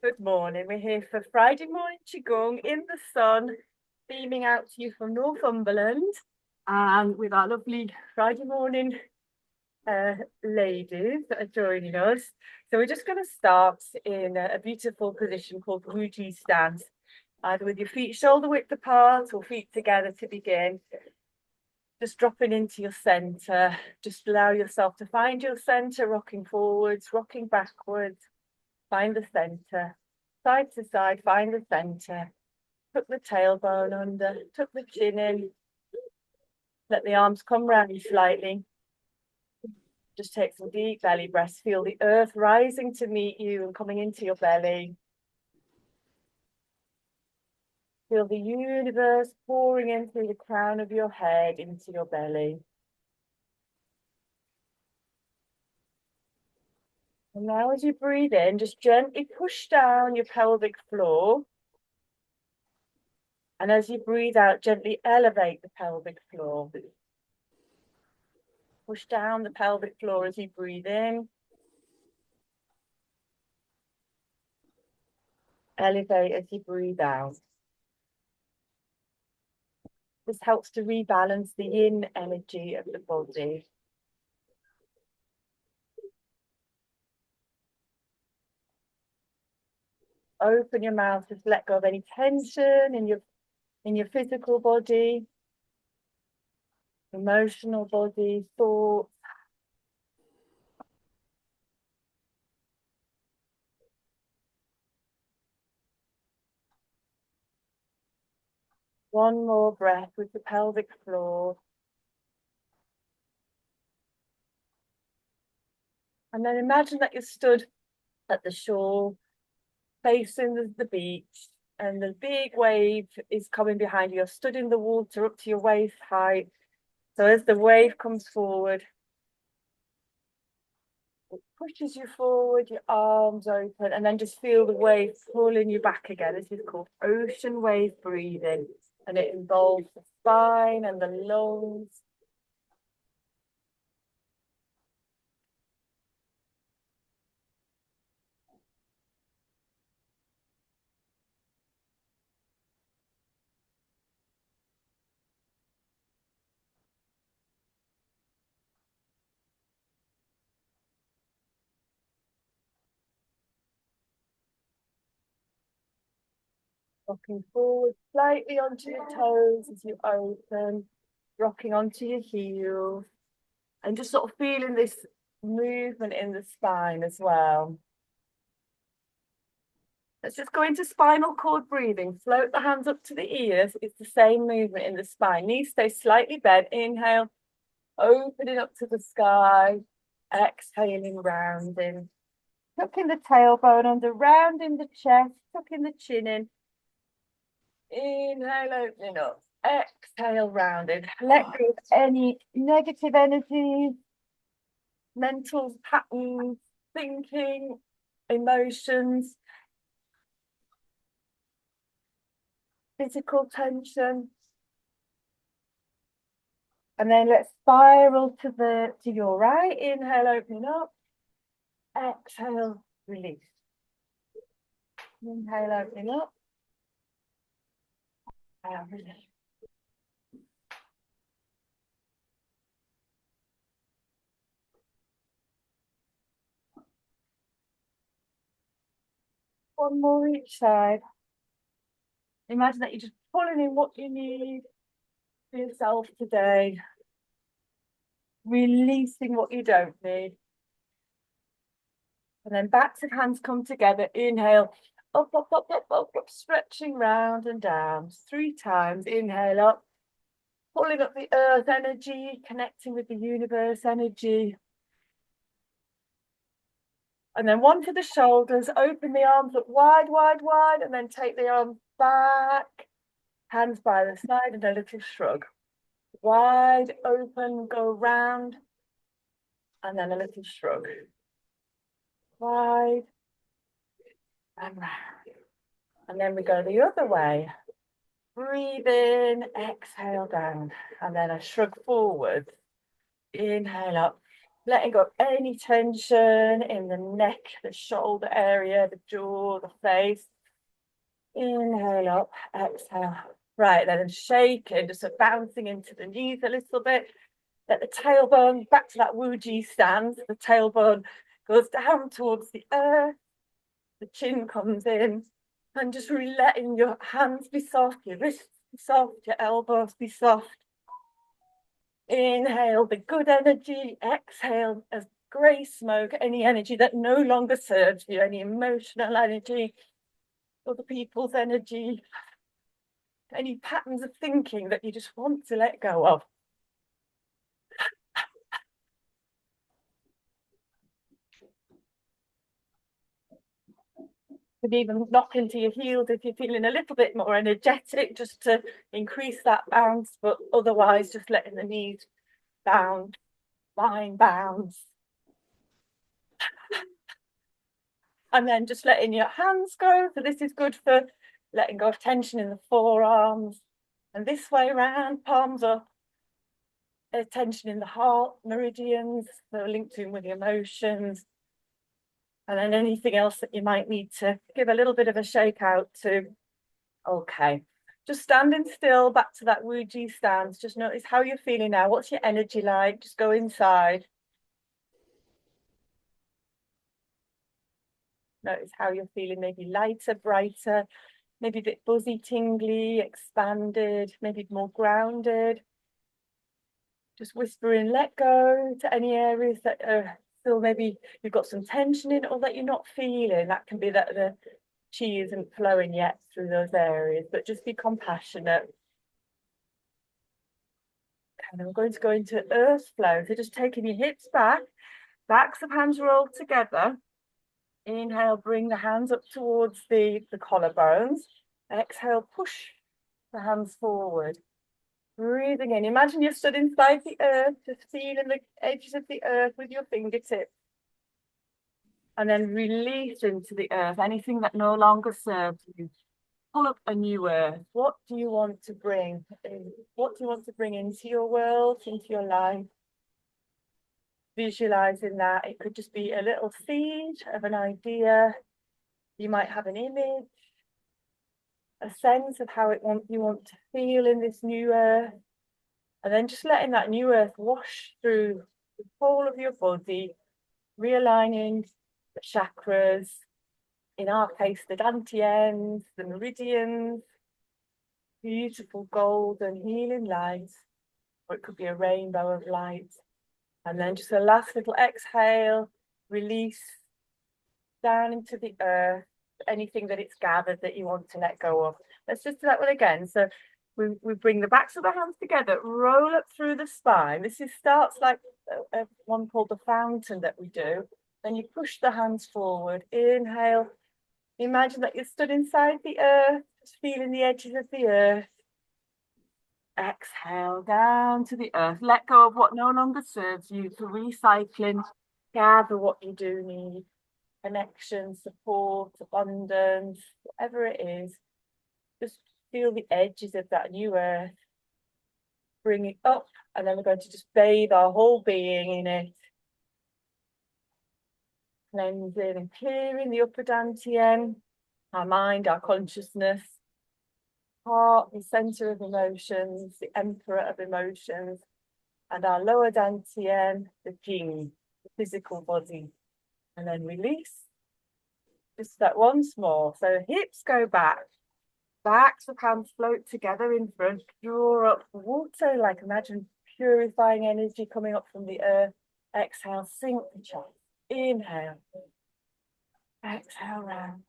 Good morning. We're here for Friday morning QiGong in the sun, beaming out to you from Northumberland, and with our lovely Friday morning ladies that are joining us. So we're just going to start in a beautiful position called Wuji stance, either with your feet shoulder width apart or feet together to begin. Just dropping into your center. Just allow yourself to find your center, rocking forwards, rocking backwards. Find the center, side to side, find the center. Tuck the tailbone under, tuck the chin in. Let the arms come round you slightly. Just take some deep belly breaths. Feel the earth rising to meet you and coming into your belly. Feel the universe pouring in through the crown of your head into your belly. And now as you breathe in, just gently push down your pelvic floor. And as you breathe out, gently elevate the pelvic floor. Push down the pelvic floor as you breathe in. Elevate as you breathe out. This helps to rebalance the yin energy of the body. Open your mouth, just let go of any tension in your physical body, emotional body, thoughts. One more breath with the pelvic floor. And then imagine that you're stood at the shore, facing the beach, and the big wave is coming behind you. You're stood in the water up to your waist height. So as the wave comes forward, it pushes you forward, your arms open, and then just feel the wave pulling you back again. This is called ocean wave breathing, and it involves the spine and the lungs. Rocking forward slightly onto your toes as you open, rocking onto your heels, and just sort of feeling this movement in the spine as well. Let's just go into spinal cord breathing. Float the hands up to the ears. It's the same movement in the spine. Knees stay slightly bent. Inhale, opening up to the sky. Exhaling, rounding. Tucking the tailbone under, rounding the chest, tucking the chin in. Inhale, opening up. Exhale, rounded. Let go of any negative energies, mental patterns, thinking, emotions, physical tension. And then let's spiral to your right. Inhale, opening up. Exhale, release. Inhale, opening up. And release. One more each side. Imagine that you're just pulling in what you need for yourself today. Releasing what you don't need. And then backs of hands come together. Inhale, up, up, up, up, up, up, stretching round and down. 3 times. Inhale up, pulling up the earth energy, connecting with the universe energy. And then one for the shoulders. Open the arms up wide, wide, wide, and then take the arms back. Hands by the side and a little shrug. Wide open, go round, and then a little shrug. Wide and round. And then we go the other way. Breathe in, exhale down, and then a shrug forward. Inhale up, letting go of any tension in the neck, the shoulder area, the jaw, the face. Inhale up, exhale. Right, then shaking, just bouncing into the knees a little bit. Let the tailbone back to that Wuji stance. The tailbone goes down towards the earth. The chin comes in. And just really letting your hands be soft, your wrists be soft, your elbows be soft. Inhale the good energy. Exhale as grey smoke, any energy that no longer serves you, any emotional energy, other people's energy, any patterns of thinking that you just want to let go of. You can even knock into your heels if you're feeling a little bit more energetic, just to increase that bounce, but otherwise just letting the knees bounce, spine bounce. And then just letting your hands go. So this is good for letting go of tension in the forearms. And this way around, palms up. There's tension in the heart, meridians, so linked in with the emotions. And then anything else that you might need to give a little bit of a shake out to. Okay, just standing still, back to that Wuji stance. Just notice how you're feeling now. What's your energy like? Just go inside. Notice how you're feeling, maybe lighter, brighter, maybe a bit buzzy, tingly, expanded, maybe more grounded. Just whispering, let go to any areas that are still maybe you've got some tension in or that you're not feeling. That can be that the chi isn't flowing yet through those areas, but just be compassionate. And then we're going to go into earth flow. So just taking your hips back, backs of hands rolled together. Inhale, bring the hands up towards the collarbones. Exhale, push the hands forward. Breathing in. Imagine you're stood inside the earth, just feeling the edges of the earth with your fingertips. And then release into the earth anything that no longer serves you. Pull up a new earth. What do you want to bring in? What do you want to bring into your world, into your life? Visualizing that. It could just be a little seed of an idea. You might have an image, a sense of how you want to feel in this new earth. And then just letting that new earth wash through the whole of your body, realigning the chakras, in our case, the dantians, the meridians, beautiful golden healing light, or it could be a rainbow of light. And then just a last little exhale, release down into the earth, anything that it's gathered that you want to let go of. Let's just do that one again. So we bring the backs of the hands together, roll up through the spine. This starts like one called the fountain that we do. Then you push the hands forward, inhale. Imagine that you're stood inside the earth, just feeling the edges of the earth. Exhale down to the earth. Let go of what no longer serves you. For recycling, gather what you do need. Connection, support, abundance, whatever it is. Just feel the edges of that new earth. Bring it up, and then we're going to just bathe our whole being in it. Cleansing and clearing the upper dantian, our mind, our consciousness. Heart, the center of emotions, the emperor of emotions, and our lower dantian, the jing, the physical body. And then release. Just that once more. So hips go back, backs of hands float together in front, draw up water, like imagine purifying energy coming up from the earth. Exhale, sink the chest. Inhale. Exhale round.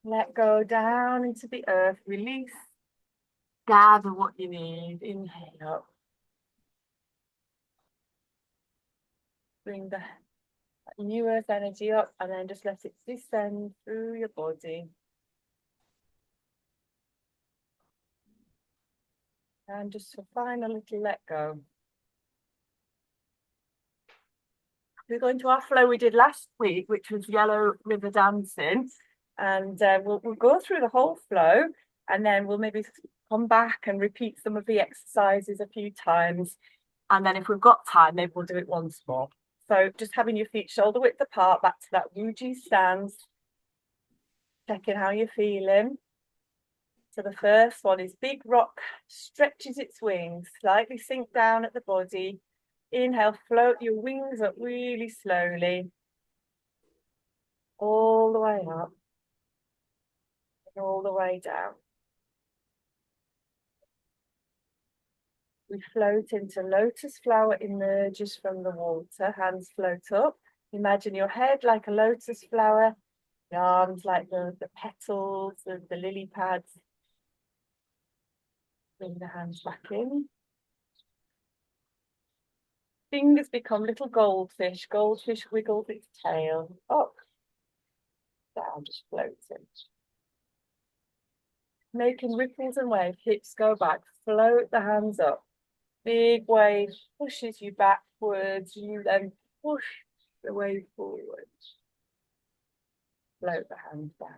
Let go down into the earth, release. Gather what you need. Inhale up. Bring the new earth energy up and then just let it descend through your body. And just for final little let go. We're going to our flow we did last week, which was yellow river dancing. And we'll go through the whole flow and then we'll maybe come back and repeat some of the exercises a few times. And then if we've got time, maybe we'll do it once more. So just having your feet shoulder width apart, back to that Wuji stance. Checking how you're feeling. So the first one is big rock stretches its wings, slightly sink down at the body. Inhale, float your wings up really slowly. All the way up. And all the way down. We float into lotus flower, emerges from the water, hands float up. Imagine your head like a lotus flower, the arms like the petals, the lily pads. Bring the hands back in. Fingers become little goldfish. Goldfish wiggles its tail up, down, just floating. Making ripples and waves, hips go back, float the hands up. Big wave pushes you backwards, you then push the wave forwards. Float the hands down.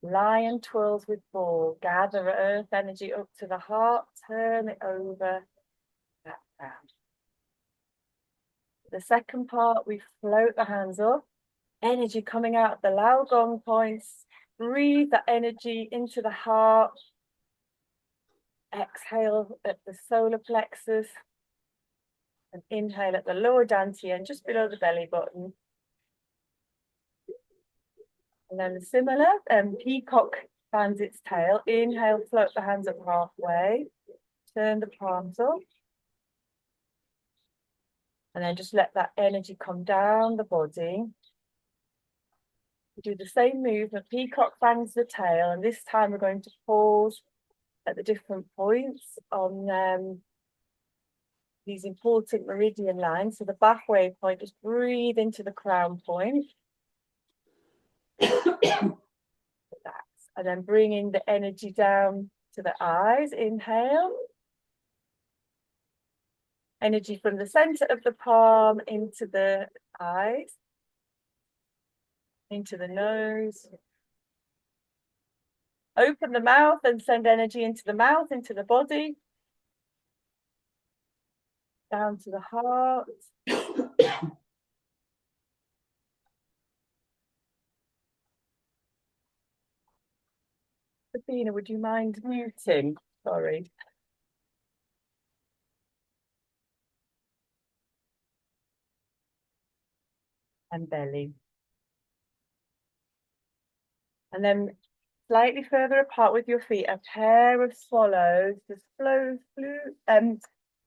Lion twirls with ball, gather earth energy up to the heart, turn it over, back down. The second part, we float the hands up, energy coming out of the Lao Gong points, breathe that energy into the heart, exhale at the solar plexus, and inhale at the lower dantian, just below the belly button. And then similar, peacock fans its tail. Inhale, float the hands up halfway. Turn the palms up. And then just let that energy come down the body. We do the same movement. Peacock fangs the tail. And this time we're going to pause at the different points on these important meridian lines. So the back wave point, just breathe into the crown point. And then bringing the energy down to the eyes. Inhale. Energy from the center of the palm into the eyes. Into the nose. Open the mouth and send energy into the mouth, into the body. Down to the heart. Sabina, would you mind muting? Sorry. And belly. And then slightly further apart with your feet, a pair of swallows just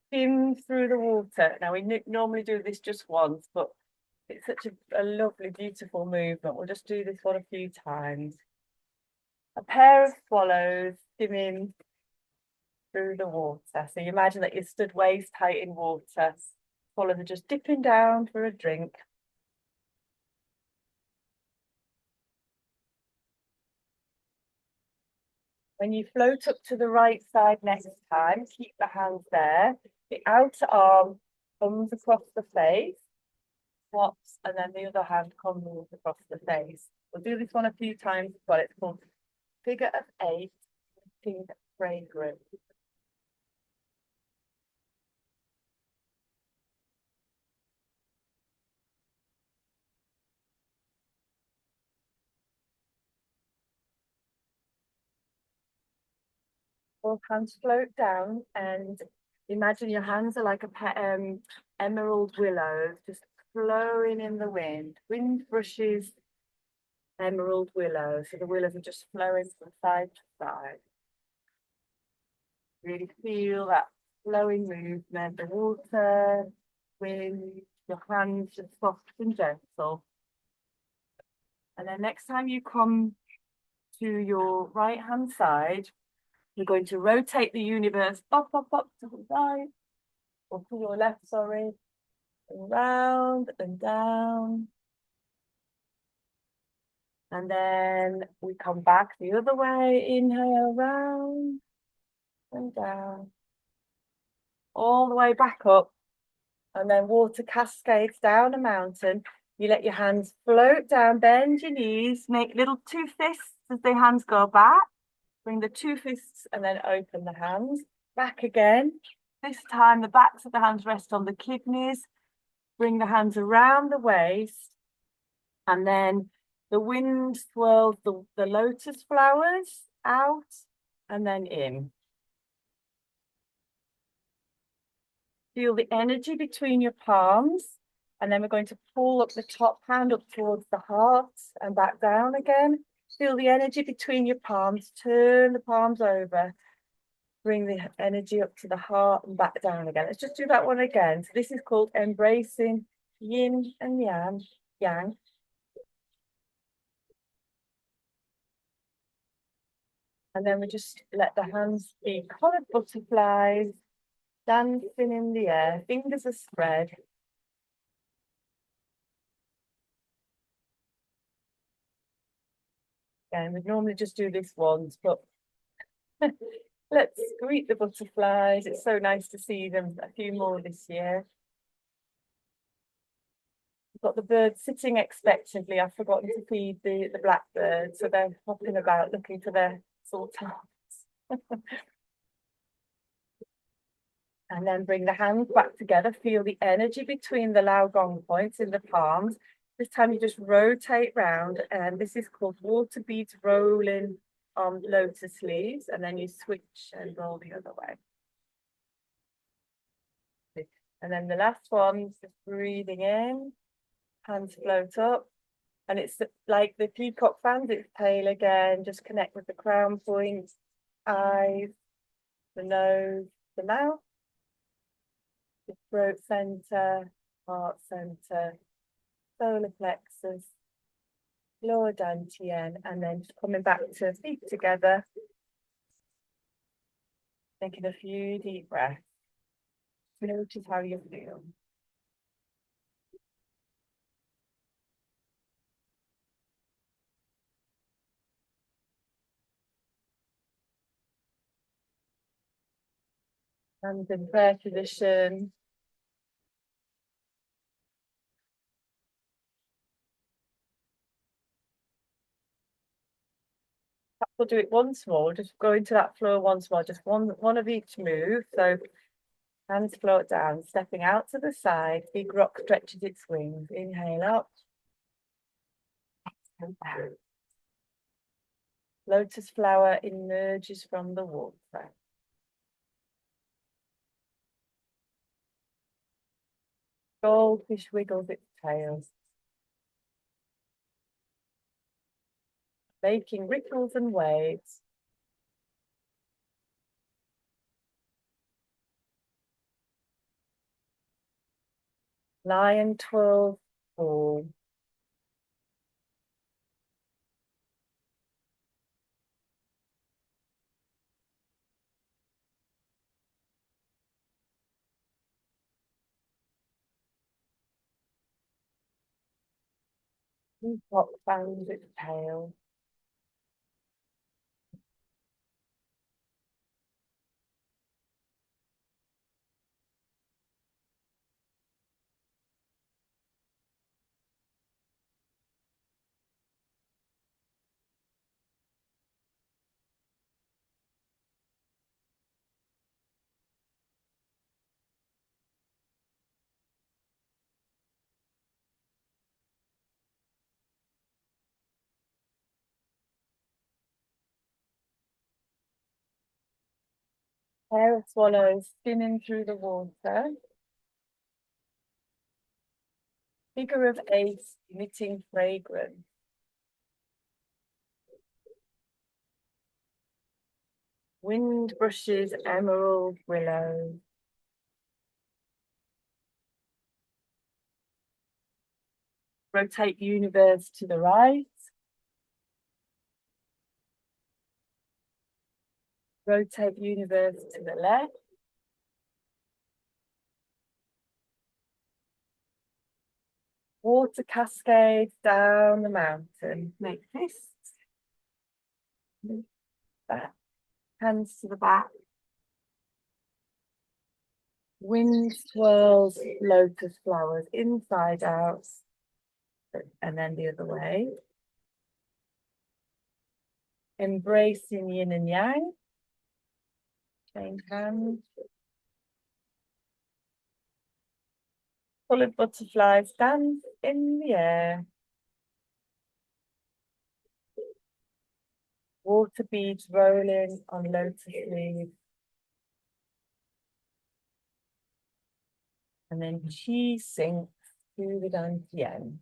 skim through the water. Now we normally do this just once, but it's such a lovely, beautiful movement. We'll just do this one a few times. A pair of swallows skimming through the water. So you imagine that you're stood waist height in water. Swallows are just dipping down for a drink. When you float up to the right side next time, keep the hands there. The outer arm comes across the face, swaps, and then the other hand comes across the face. We'll do this one a few times as well. It's called Figure of 8, Pink Fragrance. Both hands float down and imagine your hands are like emerald willows, just flowing in the wind. Wind brushes emerald willows, so the willows are just flowing from side to side. Really feel that flowing movement, the water, wind, your hands just soft and gentle. And then next time you come to your right hand side, you're going to rotate the universe up to the right, or to your left, sorry, and round and down. And then we come back the other way, inhale, round and down, all the way back up. And then water cascades down a mountain. You let your hands float down, bend your knees, make little two fists as the hands go back. Bring the two fists and then open the hands. Back again. This time the backs of the hands rest on the kidneys. Bring the hands around the waist, and then the wind swirls the lotus flowers out and then in. Feel the energy between your palms, and then we're going to pull up the top hand up towards the heart and back down again. Feel the energy between your palms, turn the palms over, bring the energy up to the heart and back down again. Let's just do that one again. So this is called embracing yin and yang. And then we just let the hands be collared butterflies, dancing in the air, fingers are spread. And we'd normally just do this once, but let's greet the butterflies. It's so nice to see them, a few more this year. We've got the birds sitting expectantly. I've forgotten to feed the blackbirds, so they're hopping about looking for their sultans. And then bring the hands back together. Feel the energy between the Lao Gong points in the palms. This time you just rotate round, and this is called water beads rolling on lotus leaves, and then you switch and roll the other way. And then the last one, just breathing in, hands float up, and it's like the peacock fans, it's tail again, just connect with the crown points, eyes, the nose, the mouth, the throat center, heart center, solar plexus, lower dantian, and then just coming back to feet together, taking a few deep breaths. Notice how you feel. And in prayer position. We'll do it once more, just go into that flow once more, just one of each move. So hands float down, stepping out to the side, big rock stretches its wings. Inhale up. Exhale down. Lotus flower emerges from the water. Goldfish wiggles its tail, making ripples and waves. Lion twirls ball. Peacock fans its tail. Pair of swallows spinning through the water. Figure of 8 emitting fragrance. Wind brushes emerald willow. Rotate universe to the right. Rotate universe to the left. Water cascade down the mountain. Make fists. Back. Hands to the back. Wind swirls lotus flowers inside out. And then the other way. Embracing yin and yang. Change hands. Coloured butterflies dance in the air. Water beads rolling on lotus leaves. And then she sinks to the dantian.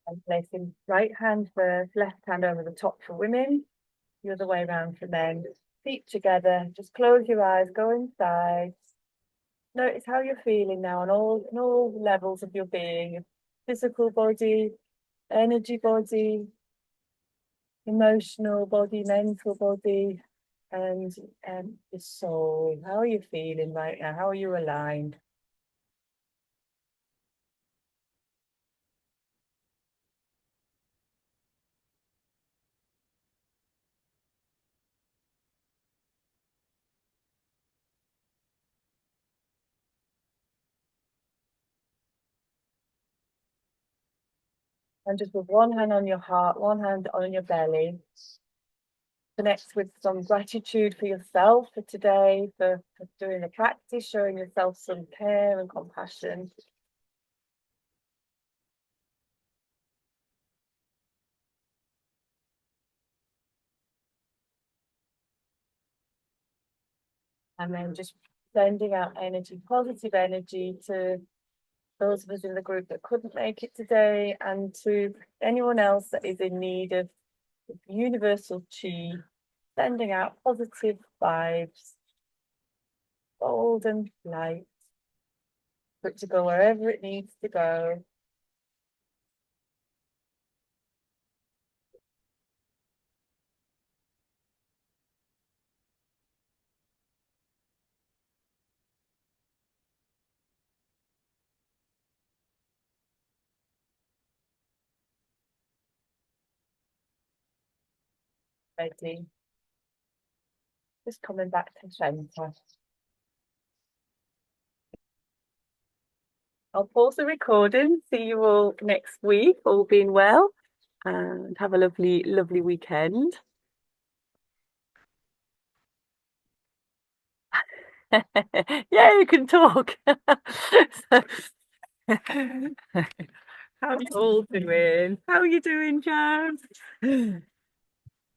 And placing right hand first, left hand over the top for women, the other way around for men. Feet together, just close your eyes, go inside. Notice how you're feeling now on all levels of your being, physical body, energy body, emotional body, mental body, and your soul. How are you feeling right now? How are you aligned? And just with one hand on your heart, one hand on your belly, connect with some gratitude for yourself for today, for doing the practice, showing yourself some care and compassion. And then just sending out energy, positive energy to those of us in the group that couldn't make it today, and to anyone else that is in need of universal chi, sending out positive vibes, golden light, for it to go wherever it needs to go. Ready. Just coming back to center. I'll pause the recording. See you all next week, all being well, and have a lovely, lovely weekend. Yeah, you can talk. How are you all doing? How are you doing, Jan?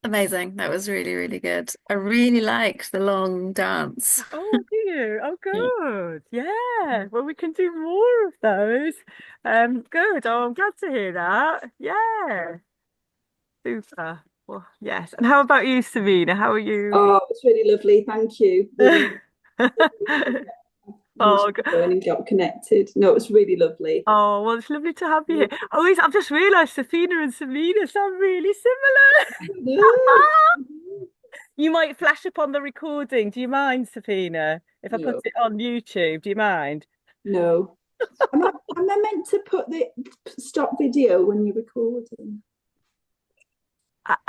Amazing. That was really, really good. I really liked the long dance. Oh, do you? Oh, Yeah. good. Yeah. Well, we can do more of those. Good. Oh, I'm glad to hear that. Yeah. Super. Well, yes. And how about you, Savina? How are you? Oh, it's really lovely. Thank you. Really managed Oh, to join and got connected. No, it was really lovely. oh, well, it's lovely to have you here. Oh, I've just realised Safina and Samina sound really similar. No, You might flash up on the recording. Do you mind, Safina? If I put no, it on YouTube, do you mind? no. Am I meant to put the stop video when you're recording?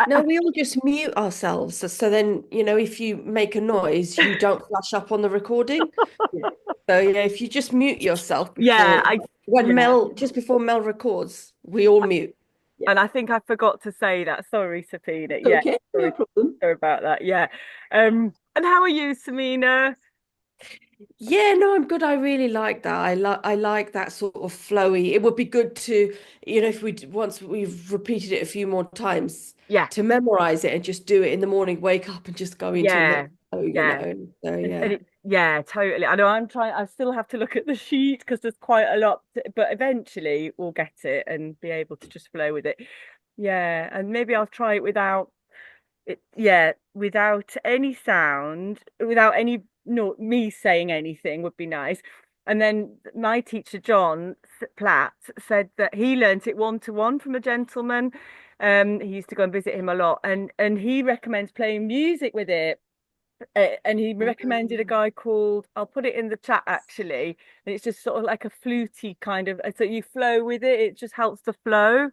No, we all just mute ourselves. So then, if you make a noise, you don't flash up on the recording. Yeah, So yeah, if you just mute yourself Yeah, before when yeah. just before Mel records, we all mute. yeah. And I think I forgot to say that. Sorry, Safina. It's Yeah, okay, no sorry, problem. sorry about that. Yeah. And how are you, Samina? Yeah, no, I'm good. I really like that. I like that sort of flowy. It would be good to, if once we've repeated it a few more times, Yeah, to memorize it and just do it in the morning, wake up and just go into the yeah, next flow, yeah. So And yeah. it, yeah, totally. I know I'm trying, I still have to look at the sheet because there's quite a lot, but eventually we'll get it and be able to just flow with it. Yeah, and maybe I'll try it without it, yeah, without any sound, without any, no, me saying anything would be nice. And then my teacher, John Platt, said that he learnt it one to one from a gentleman. He used to go and visit him a lot, and he recommends playing music with it. And he recommended a guy called, I'll put it in the chat actually, and it's just sort of like a fluty kind of, so you flow with it, it just helps the flow.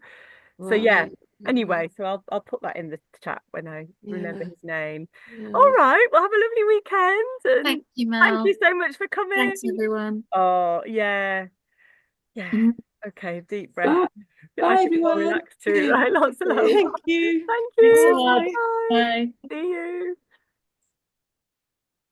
So yeah, Right. Anyway, so I'll put that in the chat when I remember Yeah. his name. Yeah. All right, well, have a lovely weekend, and Thank you, thank Mel. you so much for coming. Thanks, everyone. Oh, yeah. Mhm. Okay, deep breath. Bye, I bye should feel everyone. relaxed too, right? Lots of love. Thank you. Thank Thanks a you. lot. Bye. Bye.